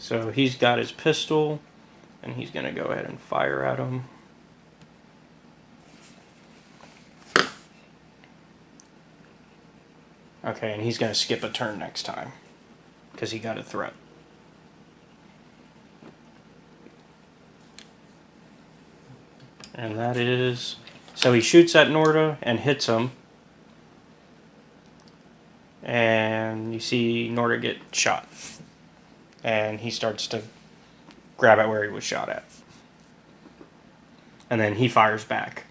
So he's got his pistol, and he's going to go ahead and fire at him. Okay, and he's going to skip a turn next time, because he got a threat. And that is... So he shoots at Norda and hits him. And you see Norda get shot. And he starts to grab at where he was shot at. And then he fires back.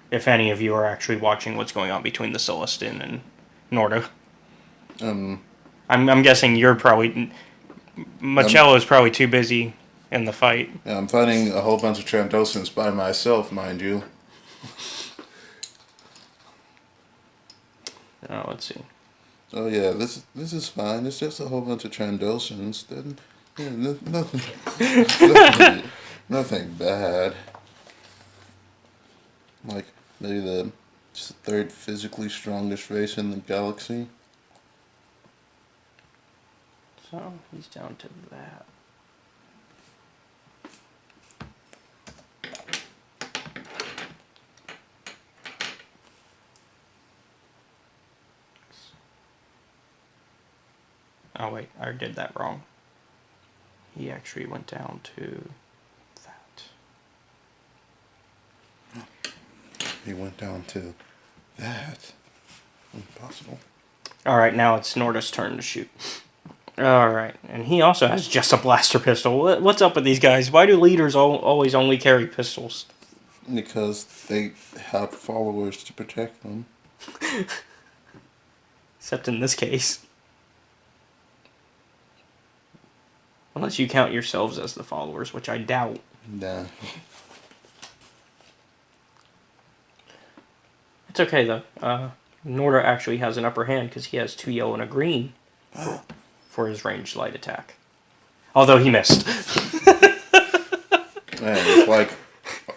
If any of you are actually watching what's going on between the Celestin and Norda. I'm guessing you're probably... Machello's probably too busy in the fight. Yeah, I'm fighting a whole bunch of Trandosans by myself, mind you. Let's see. Oh yeah, this is fine. It's just a whole bunch of Trandosans. Then, yeah, nothing bad. Like maybe the third physically strongest race in the galaxy. So he's down to that. Oh wait, I did that wrong. He actually went down to that. He went down to that. Impossible. Alright, now it's Norda's turn to shoot. Alright, and he also has just a blaster pistol. What's up with these guys? Why do leaders always only carry pistols? Because they have followers to protect them. Except in this case. Unless you count yourselves as the followers, which I doubt. Nah. It's okay, though. Norda actually has an upper hand because he has 2 yellow and a green for his ranged light attack. Although he missed. Man,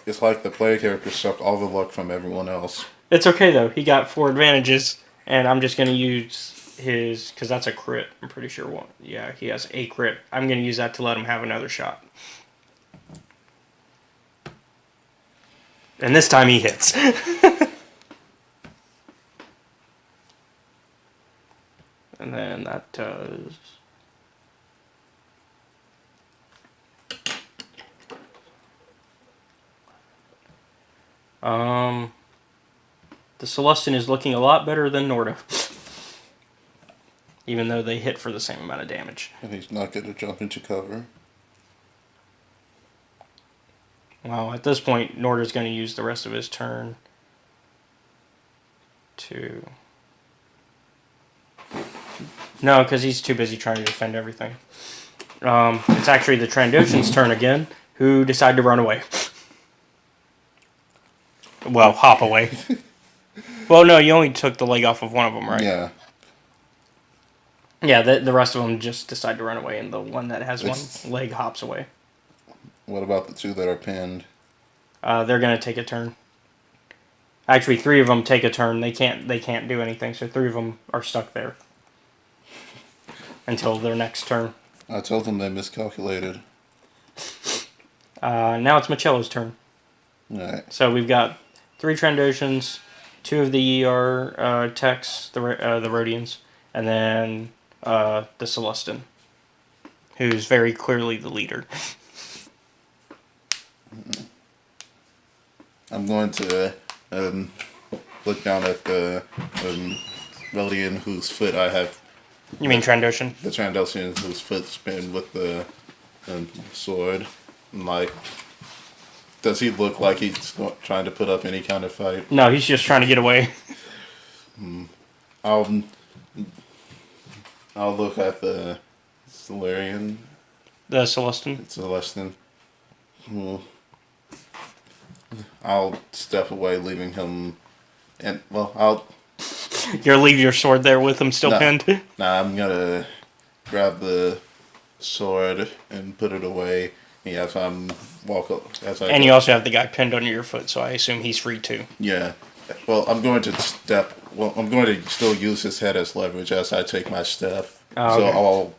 it's like the player character sucked all the luck from everyone else. It's okay, though. He got 4 advantages, and I'm just going to use his... Because that's a crit, I'm pretty sure. One. Yeah, he has a crit. I'm going to use that to let him have another shot. And this time he hits. And then that does... The Celestin is looking a lot better than Norda. Even though they hit for the same amount of damage. And he's not going to jump into cover. Well, at this point, Norda's going to use the rest of his turn to... No, because he's too busy trying to defend everything. It's actually the Trandoshan's turn again, who decide to run away. Well, hop away. Well, no, you only took the leg off of one of them, right? Yeah. Yeah, the rest of them just decide to run away, and the one that has one leg hops away. What about the 2 that are pinned? They're going to take a turn. Actually, 3 of them take a turn. They can't do anything, so 3 of them are stuck there. Until their next turn. I told them they miscalculated. Now it's Machello's turn. Alright. So we've got 3 Trandoshans, 2 of the ER techs, the Rhodians, and then the Celestin, who's very clearly the leader. I'm going to look down at the Rhodian whose foot I have. You mean Trandoshan? The Trandoshan whose foot's been with the sword. And like, does he look like he's trying to put up any kind of fight? No, he's just trying to get away. I'll look at the Solarian. The Celestin? Celestin. I'll step away, leaving him. And well, I'll. You'll leave your sword there with him still pinned? Nah, I'm gonna grab the sword and put it away. Yeah, as I'm And you also have the guy pinned under your foot, so I assume he's free too. Yeah. Well, I'm going to I'm going to still use his head as leverage as I take my step. Oh, okay. So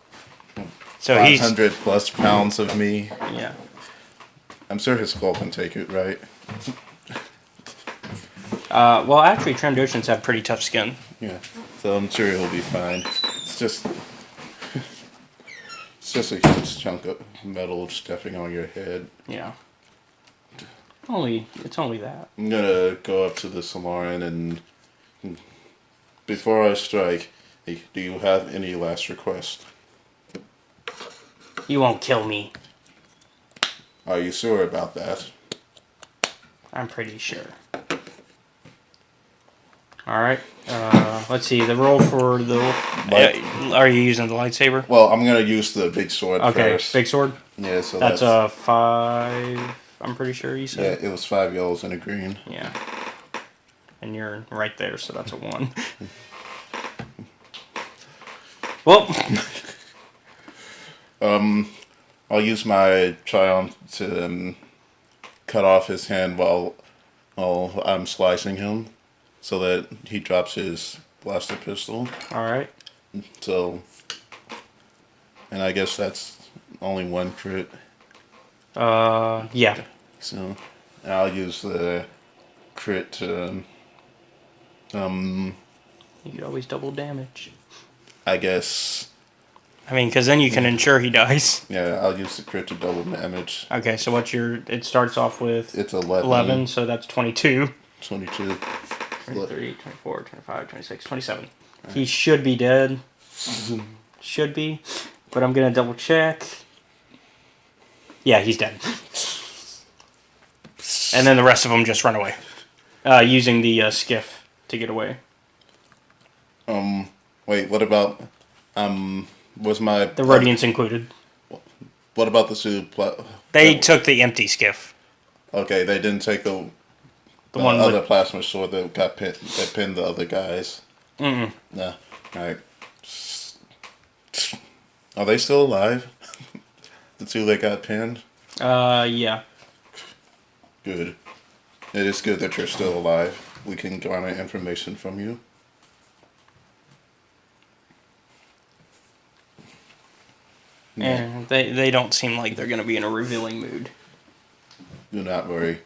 So he's 500 plus pounds of me. yeah. I'm sure his skull can take it, right? Well, actually, Trandoshans have pretty tough skin. Yeah. So I'm sure he'll be fine. It's just a huge chunk of metal stepping on your head. Yeah. It's only that. I'm gonna go up to the Solarian and before I strike, do you have any last request? You won't kill me. Are you sure about that? I'm pretty sure. All right. Let's see. The roll for the. Are you using the lightsaber? Well, I'm gonna use the big sword Okay, first. big sword. Yeah, so That's a 5. I'm pretty sure you said. Yeah, it was 5 yellows and a green. Yeah. And you're right there, so that's a 1. Well. I'll use my triumph to cut off his hand while I'm slicing him, so that he drops his blaster pistol. All right. So, and I guess that's only 1 crit. Yeah. So, I'll use the crit to, You could always double damage. I guess, I mean, because then you can ensure he dies. yeah, I'll use the crit to double damage. Okay, so what's your... It starts off with... It's 11. 11, so that's 22. 22. 23, 24, 25, 26, 27. He should be dead. Should be. But I'm going to double check. Yeah, he's dead. And then the rest of them just run away. Using the skiff to get away. Wait, what about, was my... The Rhodians included. What about the suit? They took the empty skiff. Okay, they didn't take the one other with... plasma sword that got pinned, that pinned the other guys. Mm-mm. No. Alright. Are they still alive? The 2 that got pinned? Yeah. Good. It is good that you're still alive. We can garner information from you. And they don't seem like they're going to be in a revealing mood. Do not worry.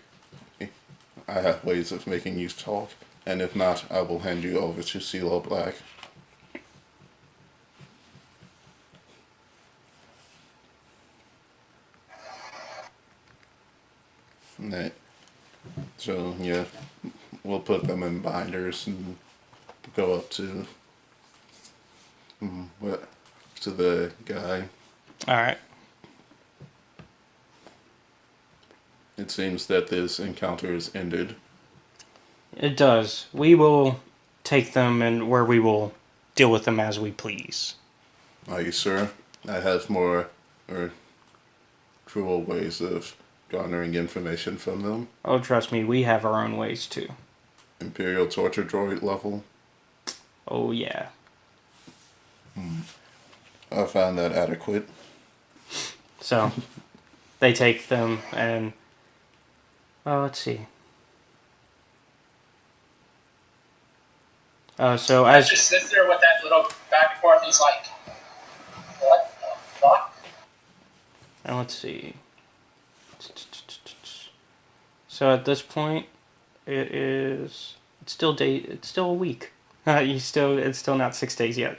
I have ways of making you talk. And if not, I will hand you over to CeeLo Black. Right. So, yeah, we'll put them in binders and go up to to the guy. Alright. It seems that this encounter is ended. It does. We will take them and where we will deal with them as we please. Are you sure? I have more or cruel ways of garnering information from them. Oh, trust me, we have our own ways too. Imperial torture droid level. Oh, yeah. I found that adequate. So, they take them and... Well, let's see. So as... Just sits there with that little back and forth. He's like, what the fuck? And let's see. So at this point, it's still a week. It's still not 6 days yet.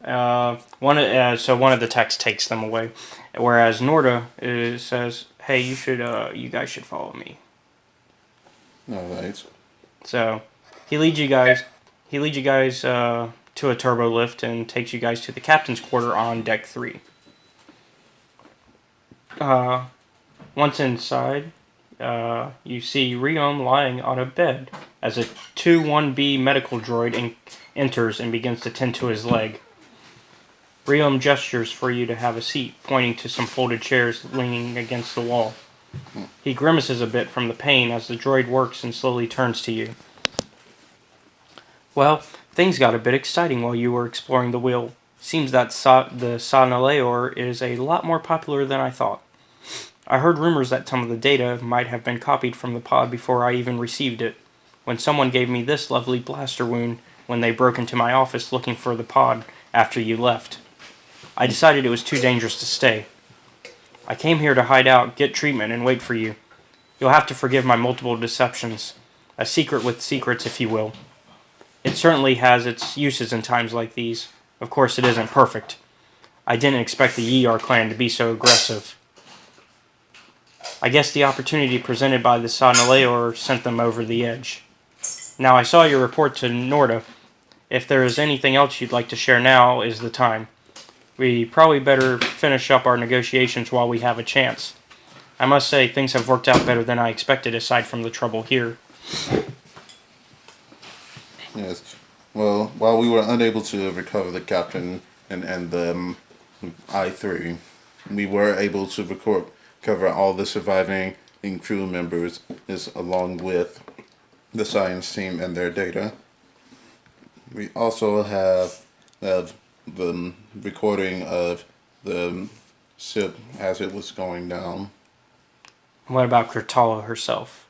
One of the techs takes them away, whereas Norda says, "Hey, you guys should follow me." All right. So he leads you guys to a turbo lift and takes you guys to the captain's quarter on deck 3. Once inside, you see Riom lying on a bed as a 2-1B medical droid enters and begins to tend to his leg. Riom gestures for you to have a seat, pointing to some folded chairs leaning against the wall. He grimaces a bit from the pain as the droid works and slowly turns to you. Well, things got a bit exciting while you were exploring the wheel. Seems that the Sanaleor is a lot more popular than I thought. I heard rumors that some of the data might have been copied from the pod before I even received it. When someone gave me this lovely blaster wound when they broke into my office looking for the pod after you left. I decided it was too dangerous to stay. I came here to hide out, get treatment, and wait for you. You'll have to forgive my multiple deceptions. A secret with secrets, if you will. It certainly has its uses in times like these. Of course, it isn't perfect. I didn't expect the Yar clan to be so aggressive. I guess the opportunity presented by the Sonaleor sent them over the edge. Now, I saw your report to Norda. If there is anything else you'd like to share, now is the time. We probably better finish up our negotiations while we have a chance. I must say, things have worked out better than I expected, aside from the trouble here. Yes. Well, while we were unable to recover the captain and the I-3, we were able to recover all the surviving crew members, along with the science team and their data. We also have the recording of the ship as it was going down. What about Kurtala herself?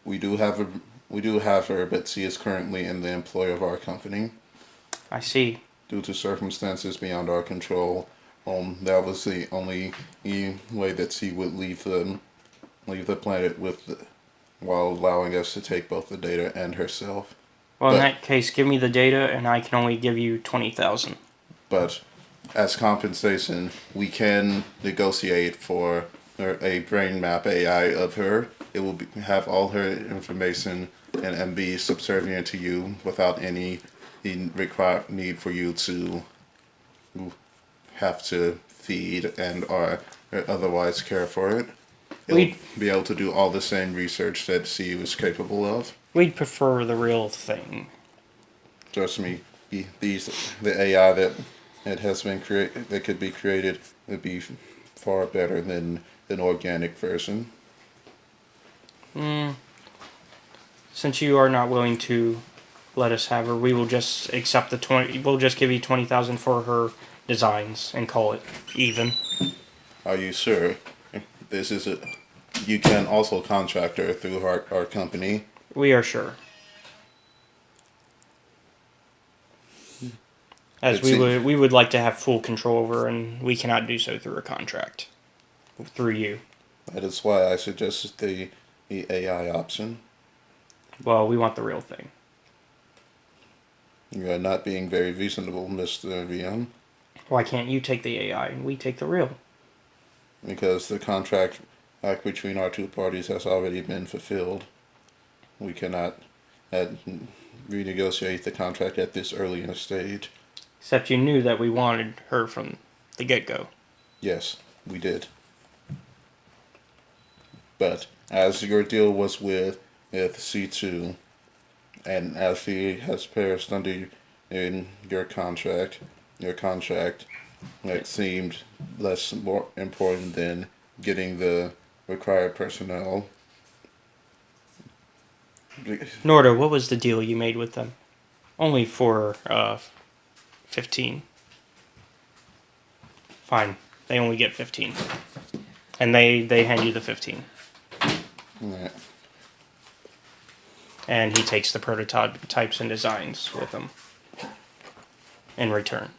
We do have her, but she is currently in the employ of our company. I see. Due to circumstances beyond our control, that was the only way that she would leave the planet while allowing us to take both the data and herself. Well, in that case, give me the data, and I can only give you 20,000. But as compensation, we can negotiate for a brain map AI of her. It will have all her information and be subservient to you without any required need for you to have to feed and or otherwise care for it. It'll be able to do all the same research that CU is capable of. We'd prefer the real thing. Trust me, the AI that has been that could be created would be far better than an organic version. Since you are not willing to let us have her, we will just accept the 20. We'll just give you 20,000 for her designs and call it even. Are you sure? This is a. You can also contract her through our company. We are sure. As we would like to have full control over, and we cannot do so through a contract. Through you. That is why I suggested the AI option. Well, we want the real thing. You are not being very reasonable, Mr. VM. Why can't you take the AI and we take the real? Because the contract between our two parties has already been fulfilled. We cannot renegotiate the contract at this early in a stage. Except you knew that we wanted her from the get-go. Yes, we did. But as your deal was with C2, and as she has perished in your contract seemed more important than getting the required personnel. Norda, what was the deal you made with them? Only for 15. Fine. They only get 15. And they hand you the 15. Yeah. And he takes the prototypes and designs with him in return.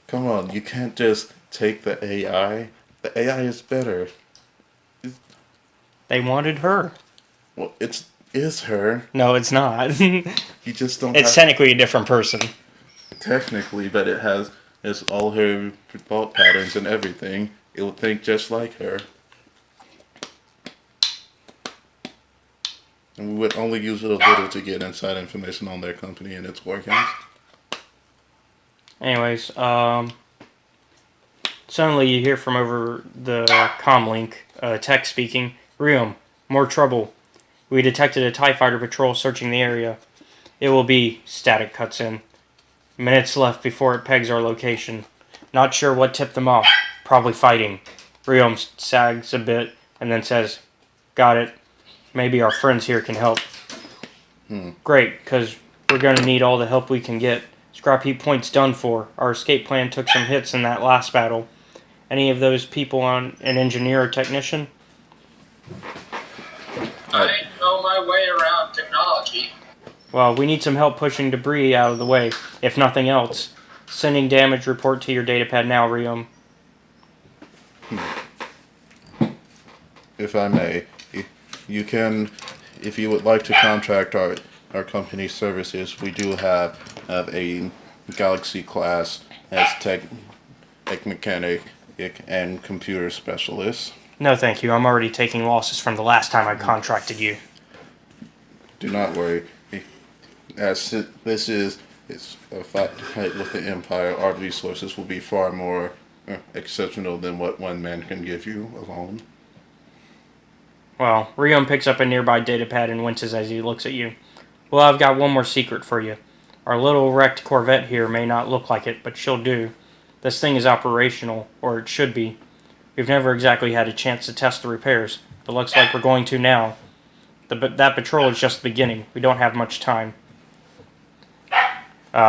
Come on, you can't just take the AI. The AI is better. They wanted her. Well, is her. No, it's not. You just don't. It's technically a different person. Technically, but it's all her thought patterns and everything. It will think just like her. And we would only use it a little to get inside information on their company and its workings. Anyways, suddenly you hear from over the comm link, tech speaking, Riom, more trouble. We detected a TIE fighter patrol searching the area. It will be, static cuts in. Minutes left before it pegs our location. Not sure what tipped them off. Probably fighting. Riom sags a bit and then says, got it. Maybe our friends here can help. Great, because we're going to need all the help we can get. Scrap heap point's done for. Our escape plan took some hits in that last battle. Any of those people on an engineer or technician? other way around technology. Well, we need some help pushing debris out of the way, if nothing else. Sending damage report to your datapad now, Riom. If I may, you can, if you would like to contract our company's services, we do have a Galaxy class as tech mechanic and computer specialist. No, thank you. I'm already taking losses from the last time I contracted you. Do not worry. As this is a fight with the Empire, our resources will be far more exceptional than what one man can give you alone. Well, Riom picks up a nearby datapad and winces as he looks at you. Well, I've got one more secret for you. Our little wrecked Corvette here may not look like it, but she'll do. This thing is operational, or it should be. We've never exactly had a chance to test the repairs, but looks like we're going to now. That patrol is just the beginning. We don't have much time.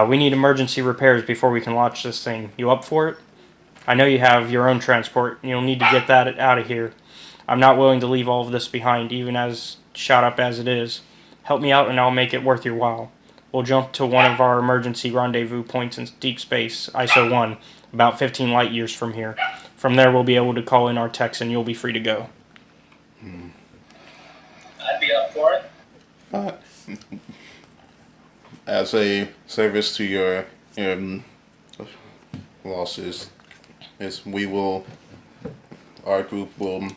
We need emergency repairs before we can launch this thing. You up for it? I know you have your own transport, and you'll need to get that out of here. I'm not willing to leave all of this behind, even as shot up as it is. Help me out and I'll make it worth your while. We'll jump to one of our emergency rendezvous points in deep space, ISO 1, about 15 light years from here. From there we'll be able to call in our techs and you'll be free to go. I'd be up for it. As a service to your losses, our group will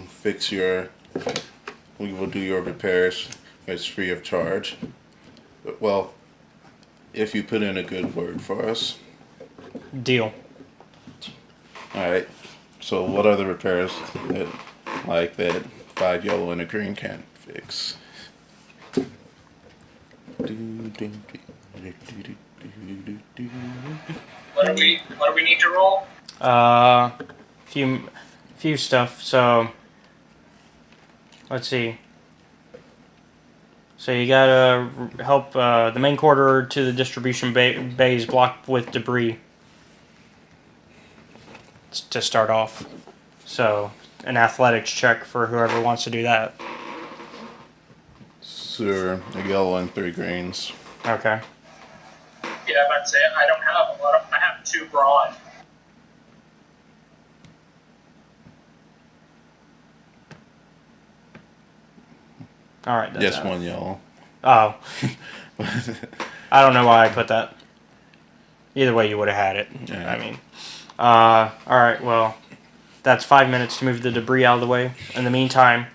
fix we will do your repairs. It's free of charge. Well, if you put in a good word for us. Deal. Alright, so what are the repairs that 5 yellow and a green can't fix? What do we need to roll? Few stuff. So let's see. So you gotta help the main corridor to the distribution bay is blocked with debris to start off. So an athletics check for whoever wants to do that. Sir, a yellow and 3 greens. Okay. Yeah, I'd say I don't have a lot of. I have 2 brawn. All right. Yes, 1 yellow. Oh. I don't know why I put that. Either way, you would have had it. Yeah. I mean, all right. Well, that's 5 minutes to move the debris out of the way. In the meantime,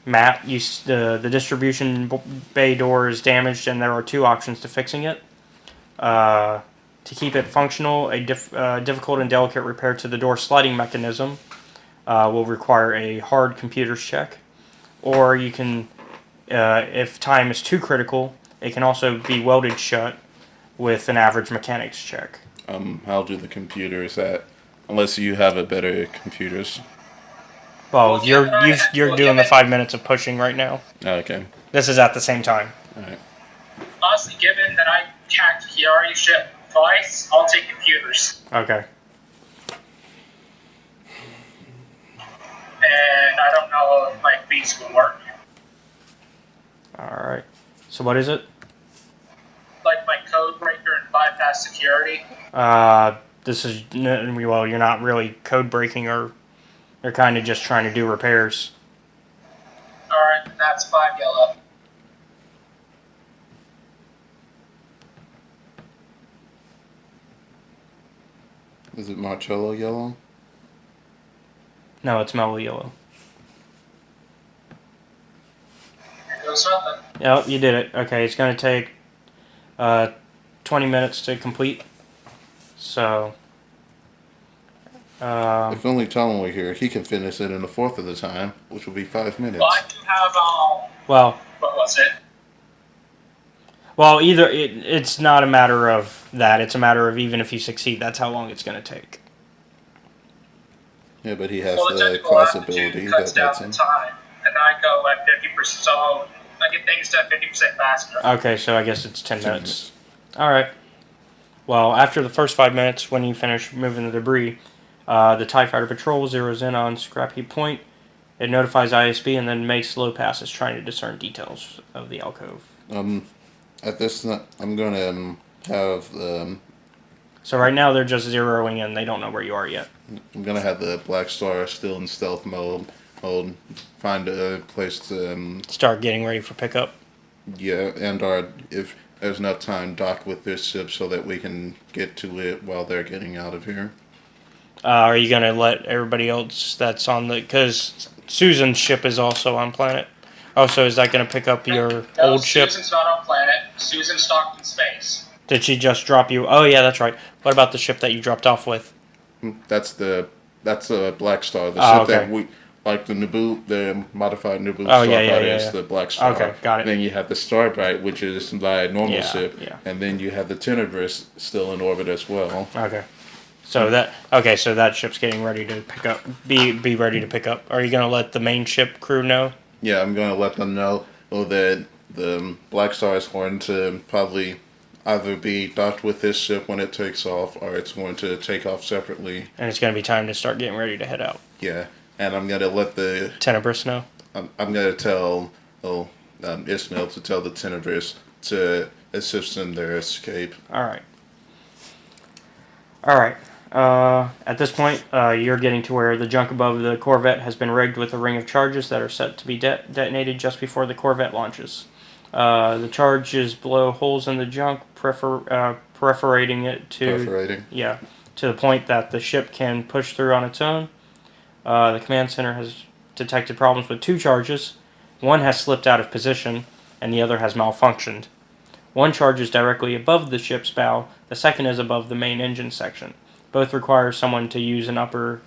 Matt, the distribution bay door is damaged, and there are 2 options to fixing it. To keep it functional, a difficult and delicate repair to the door sliding mechanism will require a hard computer's check. Or you can, if time is too critical, it can also be welded shut with an average mechanics check. How do the computers that? Unless you have a better computers. Well, you're doing the 5 minutes of pushing right now. Okay. This is at the same time. Alright. Honestly, given that I hacked Kiari ship twice, I'll take computers. Okay. And I don't know if my beats will work. All right. So what is it? Like my code breaker and bypass security. This is well, you're not really code breaking, or you're kind of just trying to do repairs. Alright, that's 5 yellow. Is it Marcello yellow? No, it's mellow yellow. Here goes nothing. Yep, you did it. Okay, it's going to take 20 minutes to complete. So, If only Talon were here, he can finish it in a fourth of the time, which will be 5 minutes. Well, I do have, well, what was it? either it's not a matter of that. It's a matter of even if you succeed, that's how long it's going to take. Yeah, but he has Well, the the technical cross aptitude ability cuts that down lets the him. time, and I go at 50%, so I get things done 50% faster. Okay, so I guess it's 10 minutes. All right. Well, after the first 5 minutes, when you finish moving the debris, the TIE Fighter Patrol zeroes in on Scrap Heap Point. It notifies ISB and then makes low passes trying to discern details of the alcove. At this, I'm gonna have So right now they're just zeroing in. They don't know where you are yet. I'm gonna have the Black Star still in stealth mode. Find a place to Start getting ready for pickup. yeah, and if there's enough time, dock with this ship so that we can get to it while they're getting out of here. Are you going to let everybody else that's on the... Because Susan's ship is also on planet. Oh, so is that going to pick up your old ship? Susan's not on planet. Susan's docked in space. Did she just drop you? Oh, yeah, that's right. What about the ship that you dropped off with? That's the Black Star. The Oh, ship okay. that we like the modified Naboo Oh, Starfighter yeah. is the Black Star. Okay, got it. Then you have the Starbright, which is my normal ship, Yeah. and then you have the Tenebris still in orbit as well. Okay. So that ship's getting ready to pick up. Be ready to pick up. Are you going to let the main ship crew know? Yeah, I'm going to let them know that the Black Star is going to probably either be docked with this ship when it takes off, or it's going to take off separately. And it's going to be time to start getting ready to head out. Yeah, and I'm going to let the Tenebris know? I'm going to tell Ismail to tell the Tenebris to assist in their escape. All right. At this point, you're getting to where the junk above the Corvette has been rigged with a ring of charges that are set to be detonated just before the Corvette launches. The charges blow holes in the junk, perforating it to the point that the ship can push through on its own. The command center has detected problems with 2 charges. One has slipped out of position, and the other has malfunctioned. One charge is directly above the ship's bow. The second is above the main engine section. Both require someone to use an upper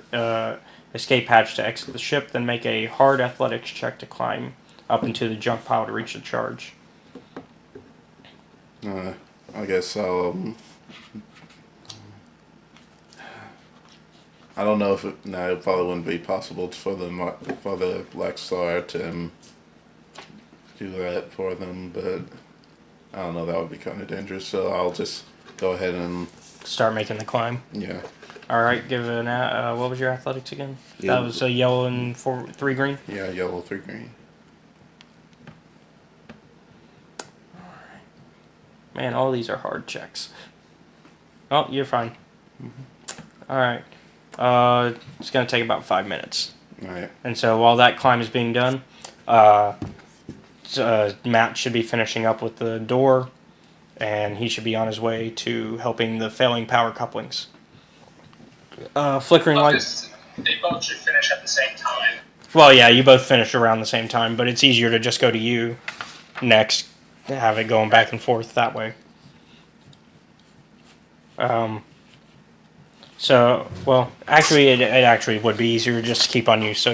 escape hatch to exit the ship, then make a hard athletics check to climb up into the junk pile to reach the charge. I guess I'll. I don't know if it probably wouldn't be possible for the Black Star to do that for them, but I don't know, that would be kind of dangerous. So I'll just go ahead and Start making the climb. yeah. All right, give an what was your athletics again? Yellow. That was a yellow and 3 green. Yeah, yellow 3 green. Man, all these are hard checks. Oh, you're fine. All right. It's going to take about 5 minutes. All right. And so while that climb is being done, Matt should be finishing up with the door, and he should be on his way to helping the failing power couplings. Flickering lights. They both should finish at the same time. Well, yeah, you both finish around the same time, but it's easier to just go to you next, have it going back and forth that way. Actually, it actually would be easier just to keep on you. So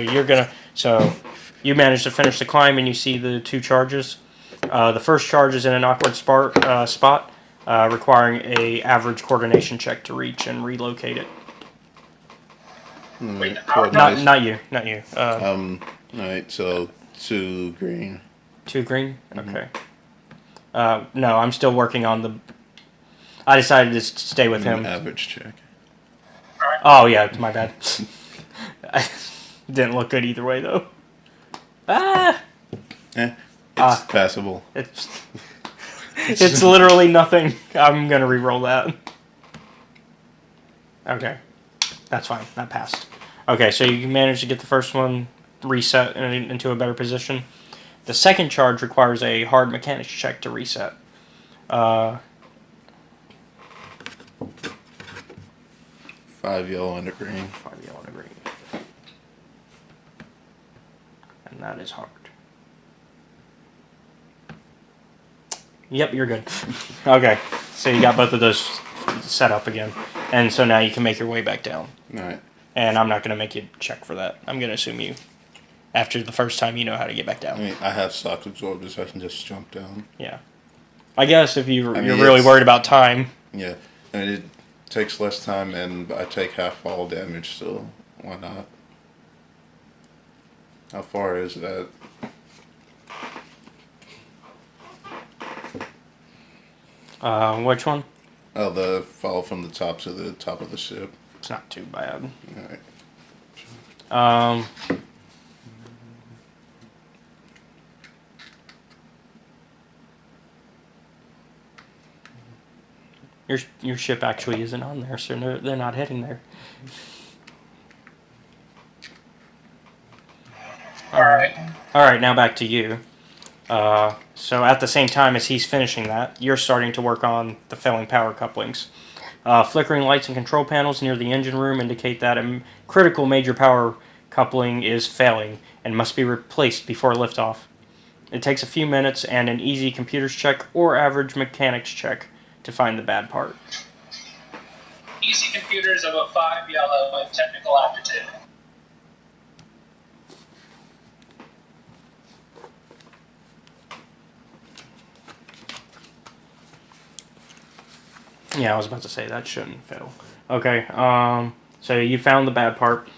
you manage to finish the climb and you see the 2 charges. The first charge is in an awkward spot, requiring a average coordination check to reach and relocate it. Wait, Not you. All right, so 2 green. 2 green? Okay. No, I'm still working on the... I decided to stay with him. Average check. Oh, yeah, my bad. Didn't look good either way, though. It's passable. It's literally nothing. I'm going to re-roll that. Okay. That's fine. That passed. Okay, so you managed to get the first one reset into a better position. The second charge requires a hard mechanics check to reset. 5 yellow and a green. 5 yellow and a green. And that is hard. Yep, you're good. Okay, so you got both of those set up again. And so now you can make your way back down. Alright. And I'm not going to make you check for that. I'm going to assume you, after the first time, you know how to get back down. I mean, I have shock absorbers, I can just jump down. Yeah. I guess if you're really worried about time. Yeah, I mean, it takes less time and I take half fall damage, so why not? How far is that? Which one? Oh, the fall from the top to the top of the ship. It's not too bad. Alright. Your ship actually isn't on there, so they're not heading there. Alright. All right, now back to you. So at the same time as he's finishing that, you're starting to work on the failing power couplings. Flickering lights and control panels near the engine room indicate that a critical major power coupling is failing and must be replaced before liftoff. It takes a few minutes and an easy computer's check or average mechanics check to find the bad part. Easy computers of a 5 yellow with technical aptitude. Yeah, I was about to say that shouldn't fail. Okay, so you found the bad part.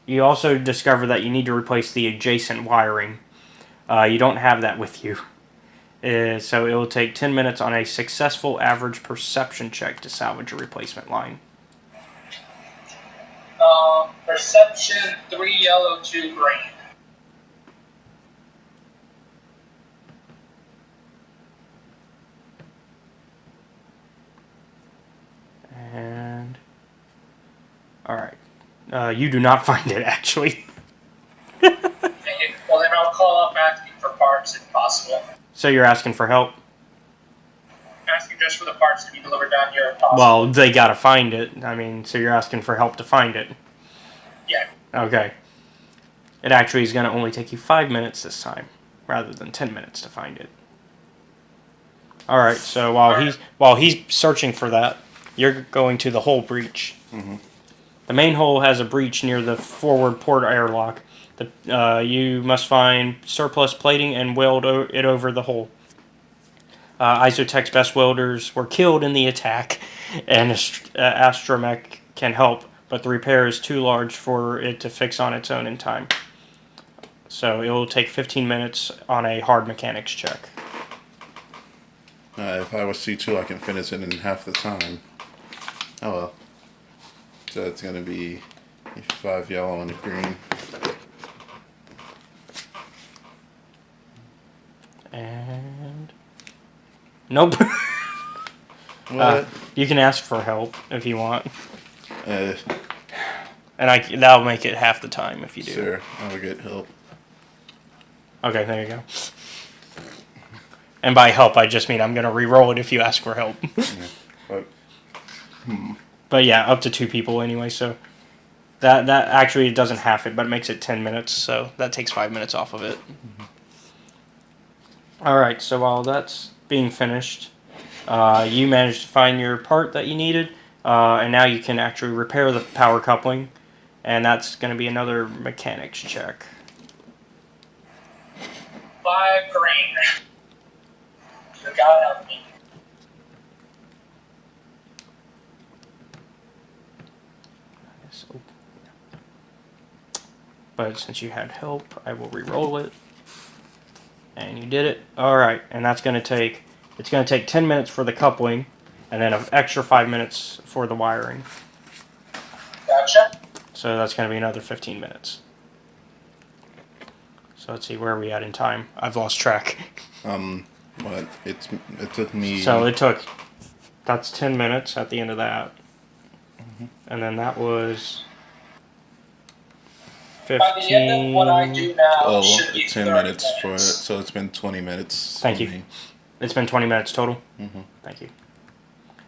You also discover that you need to replace the adjacent wiring. You don't have that with you. So it will take 10 minutes on a successful average perception check to salvage a replacement line. Perception 3 yellow, 2 green. And alright. You do not find it, actually. Well, then I'll call up asking for parts if possible. So you're asking for help? Asking just for the parts to be delivered down here if possible. Well, they gotta find it. I mean, so you're asking for help to find it. Yeah. Okay. It actually is gonna only take you 5 minutes this time, rather than 10 minutes to find it. Alright, so while he's searching for that, you're going to the hull breach. Mm-hmm. The main hull has a breach near the forward port airlock. You must find surplus plating and weld it over the hull. Isotech's best welders were killed in the attack, and Astromech can help, but the repair is too large for it to fix on its own in time. So it will take 15 minutes on a hard mechanics check. If I was C2, I can finish it in half the time. Oh well. So it's gonna be 5 yellow and a green. And nope. What? You can ask for help if you want, Uh, and that'll make it half the time if you do. sure, I'll get help. Okay, there you go. And by help, I just mean I'm gonna re-roll it if you ask for help. Yeah. But, But yeah, up to 2 people anyway. So that actually it doesn't half it, but it makes it 10 minutes. So that takes 5 minutes off of it. Mm-hmm. All right. So while that's being finished, you managed to find your part that you needed, and now you can actually repair the power coupling, and that's going to be another mechanics check. 5 green. You gotta help me. But since you had help, I will re-roll it. And you did it. Alright, and that's going to take... It's going to take 10 minutes for the coupling, and then an extra 5 minutes for the wiring. Gotcha. So that's going to be another 15 minutes. So let's see, where are we at in time? I've lost track. what? It took me. So that's 10 minutes at the end of that. Mm-hmm. And then that was 15. By the end of what I do now, it should be 10 minutes for it, so it's been 20 minutes. Thank you. Me. It's been 20 minutes total? Mm-hmm. Thank you.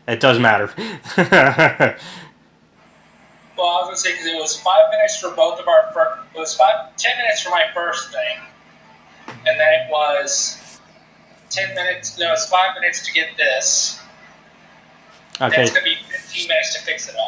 It does matter. Well, I was gonna say because it was 5 minutes for both of our. It was 10 minutes for my first thing, and then it was 10 minutes. No, it was 5 minutes to get this. Okay. Then it's gonna be 15 minutes to fix it all.